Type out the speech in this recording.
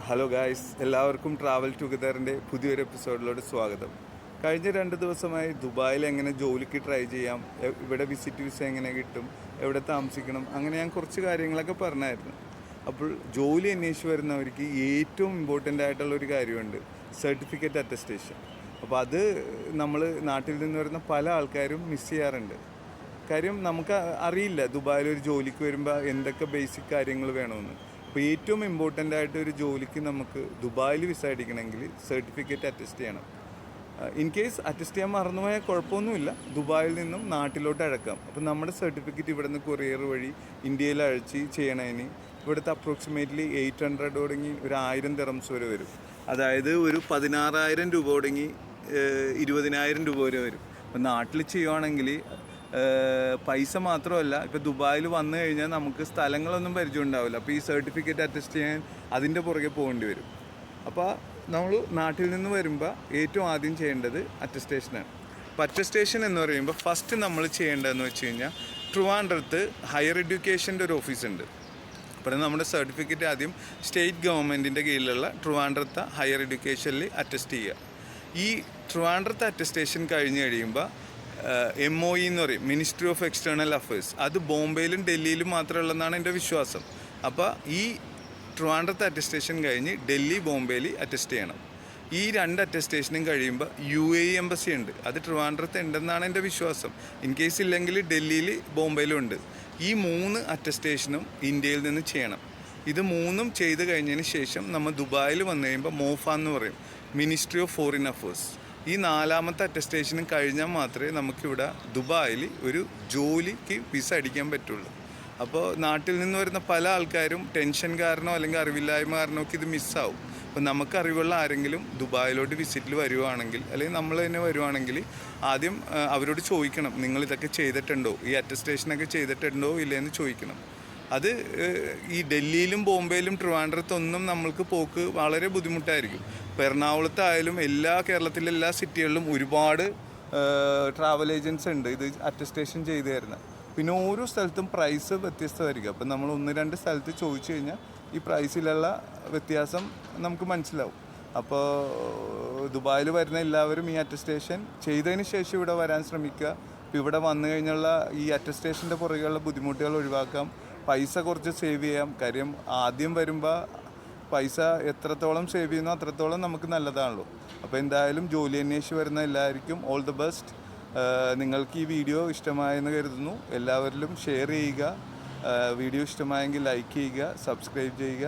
Hello guys, എല്ലാവർക്കും travel ടുഗദറിൻ്റെ പുതിയൊരു എപ്പിസോഡിലോട്ട് സ്വാഗതം. കഴിഞ്ഞ 2 ദിവസമായി ദുബായിൽ എങ്ങനെ ജോലിക്ക് ട്രൈ ചെയ്യാം, ഇവിടെ വിസിറ്റ് വിസ എങ്ങനെ കിട്ടും, എവിടെ താമസിക്കണം, അങ്ങനെ ഞാൻ കുറച്ച് കാര്യങ്ങളൊക്കെ പറഞ്ഞായിരുന്നു. അപ്പോൾ ജോലി അന്വേഷിച്ച് വരുന്നവർക്ക് ഏറ്റവും ഇമ്പോർട്ടൻ്റ് ആയിട്ടുള്ളൊരു കാര്യമുണ്ട്, സർട്ടിഫിക്കറ്റ് അറ്റസ്റ്റേഷൻ. അപ്പോൾ അത് നമ്മൾ നാട്ടിൽ നിന്ന് വരുന്ന പല ആൾക്കാരും മിസ് ചെയ്യാറുണ്ട്. കാര്യം നമുക്ക് അറിയില്ല ദുബായിൽ ഒരു ജോലിക്ക് വരുമ്പോൾ എന്തൊക്കെ ബേസിക് കാര്യങ്ങൾ വേണമെന്ന്. അപ്പോൾ ഏറ്റവും ഇമ്പോർട്ടൻ്റ് ആയിട്ട് ഒരു ജോലിക്ക് നമുക്ക് ദുബായിൽ വിസ അടിക്കണമെങ്കിൽ സർട്ടിഫിക്കറ്റ് അറ്റസ്റ്റ് ചെയ്യണം. ഇൻ കേസ് അറ്റസ്റ്റ് ചെയ്യാൻ മറന്നുപോയാൽ കുഴപ്പമൊന്നുമില്ല, ദുബായിൽ നിന്നും നാട്ടിലോട്ട് അഴക്കാം. അപ്പോൾ നമ്മുടെ സർട്ടിഫിക്കറ്റ് ഇവിടെ നിന്ന് കൊറിയർ വഴി ഇന്ത്യയിൽ അയച്ച് ചെയ്യണതിന് ഇവിടുത്തെ അപ്രോക്സിമേറ്റ്ലി 800 തുടങ്ങി ഒരു 1000 ദിറംസ് വരെ വരും. അതായത് ഒരു 16,000 രൂപ തുടങ്ങി 20,000 രൂപ വരെ വരും. അപ്പോൾ നാട്ടിൽ ചെയ്യുവാണെങ്കിൽ പൈസ മാത്രമല്ല, ഇപ്പോൾ ദുബായിൽ വന്നു കഴിഞ്ഞാൽ നമുക്ക് സ്ഥലങ്ങളൊന്നും പരിചയം ഉണ്ടാവില്ല. അപ്പോൾ ഈ സർട്ടിഫിക്കറ്റ് അറ്റസ്റ്റ് ചെയ്യാൻ അതിൻ്റെ പുറകെ പോകേണ്ടി വരും. അപ്പോൾ നമ്മൾ നാട്ടിൽ നിന്ന് വരുമ്പോൾ ഏറ്റവും ആദ്യം ചെയ്യേണ്ടത് അറ്റസ്റ്റേഷനാണ്. അപ്പോൾ അറ്റസ്റ്റേഷൻ എന്ന് പറയുമ്പോൾ ഫസ്റ്റ് നമ്മൾ ചെയ്യേണ്ടതെന്ന് വെച്ച് കഴിഞ്ഞാൽ ട്രിവാൻഡ്രത്ത് ഹയർ എഡ്യൂക്കേഷൻ്റെ ഒരു ഓഫീസുണ്ട്. അപ്പോൾ നമ്മുടെ സർട്ടിഫിക്കറ്റ് ആദ്യം സ്റ്റേറ്റ് ഗവൺമെൻറ്റിൻ്റെ കീഴിലുള്ള ട്രിവാൻഡ്രത്തെ ഹയർ എഡ്യൂക്കേഷനിൽ അറ്റസ്റ്റ് ചെയ്യുക. ഈ ട്രിവാൻഡ്രത്ത് അറ്റസ്റ്റേഷൻ കഴിഞ്ഞ് കഴിയുമ്പോൾ MOE എന്ന് പറയും, മിനിസ്ട്രി ഓഫ് എക്സ്റ്റേണൽ അഫയേഴ്സ്. അത് ബോംബെയിലും ഡൽഹിയിലും മാത്രമുള്ളതെന്നാണ് എൻ്റെ വിശ്വാസം. അപ്പോൾ ഈ ട്രിവാൻഡ്രത്ത് അറ്റസ്റ്റേഷൻ കഴിഞ്ഞ് ഡൽഹി, ബോംബെയിൽ അറ്റസ്റ്റ് ചെയ്യണം. ഈ 2 അറ്റസ്റ്റേഷനും കഴിയുമ്പോൾ UAE എംബസി ഉണ്ട്, അത് ട്രിവാൻഡ്രത്ത് ഉണ്ടെന്നാണ് എൻ്റെ വിശ്വാസം. ഇൻ കേസ് ഇല്ലെങ്കിൽ ഡൽഹിയിൽ, ബോംബെയിലും ഉണ്ട്. ഈ 3 അറ്റസ്റ്റേഷനും ഇന്ത്യയിൽ നിന്ന് ചെയ്യണം. ഇത് 3ഉം ചെയ്ത് കഴിഞ്ഞതിന് ശേഷം നമ്മൾ ദുബായിൽ വന്നു കഴിയുമ്പോൾ MOFA എന്ന് പറയും, മിനിസ്ട്രി ഓഫ് ഫോറിൻ അഫയേഴ്സ്. ഈ 4ാമത്തെ അറ്റസ്റ്റേഷനും കഴിഞ്ഞാൽ മാത്രമേ നമുക്കിവിടെ ദുബായിൽ ഒരു ജോലിക്ക് വിസ അടിക്കാൻ പറ്റുള്ളൂ. അപ്പോൾ നാട്ടിൽ നിന്ന് വരുന്ന പല ആൾക്കാരും ടെൻഷൻ കാരണമോ അല്ലെങ്കിൽ അറിവില്ലായ്മ കാരണമോ ഒക്കെ ഇത് മിസ്സാവും. അപ്പോൾ നമുക്ക് അറിവുള്ള ആരെങ്കിലും ദുബായിലോട്ട് വിസിറ്റിൽ വരുവാണെങ്കിൽ, അല്ലെങ്കിൽ നമ്മൾ തന്നെ വരുവാണെങ്കിൽ ആദ്യം അവരോട് ചോദിക്കണം, നിങ്ങളിതൊക്കെ ചെയ്തിട്ടുണ്ടോ, ഈ അറ്റസ്റ്റേഷനൊക്കെ ചെയ്തിട്ടുണ്ടോ ഇല്ലയെന്ന് ചോദിക്കണം. അത് ഈ ഡൽഹിയിലും ബോംബെയിലും ട്രിവാൻഡ്രത്തൊന്നും നമ്മൾക്ക് പോക്ക് വളരെ ബുദ്ധിമുട്ടായിരിക്കും. ഇപ്പോൾ എറണാകുളത്തായാലും കേരളത്തിലെ എല്ലാ സിറ്റികളിലും ഒരുപാട് ട്രാവൽ ഏജൻസി ഉണ്ട് ഇത് അറ്റസ്റ്റേഷൻ ചെയ്ത് തരുന്നത്. പിന്നെ ഓരോ സ്ഥലത്തും പ്രൈസ് വ്യത്യസ്തമായിരിക്കും. അപ്പം നമ്മൾ 1-2 സ്ഥലത്ത് ചോദിച്ചു കഴിഞ്ഞാൽ ഈ പ്രൈസിലുള്ള വ്യത്യാസം നമുക്ക് മനസ്സിലാവും. അപ്പോൾ ദുബായിൽ വരുന്ന എല്ലാവരും ഈ അറ്റസ്റ്റേഷൻ ചെയ്തതിന് ശേഷം ഇവിടെ വരാൻ ശ്രമിക്കുക. ഇപ്പോൾ ഇവിടെ വന്നു കഴിഞ്ഞുള്ള ഈ അറ്റസ്റ്റേഷൻ്റെ പുറകെയുള്ള ബുദ്ധിമുട്ടുകൾ ഒഴിവാക്കാം, പൈസ കുറച്ച് സേവ് ചെയ്യാം. കാര്യം ആദ്യം വരുമ്പോൾ പൈസ എത്രത്തോളം സേവ് ചെയ്യുന്നോ അത്രത്തോളം നമുക്ക് നല്ലതാണല്ലോ. അപ്പോൾ എന്തായാലും ജോലി അന്വേഷിച്ച് വരുന്ന എല്ലാവർക്കും ഓൾ ദി ബെസ്റ്റ്. നിങ്ങൾക്ക് ഈ വീഡിയോ ഇഷ്ടമായെന്ന് കരുതുന്നു. എല്ലാവരിലും ഷെയർ ചെയ്യുക. വീഡിയോ ഇഷ്ടമായെങ്കിൽ ലൈക്ക് ചെയ്യുക, സബ്സ്ക്രൈബ് ചെയ്യുക.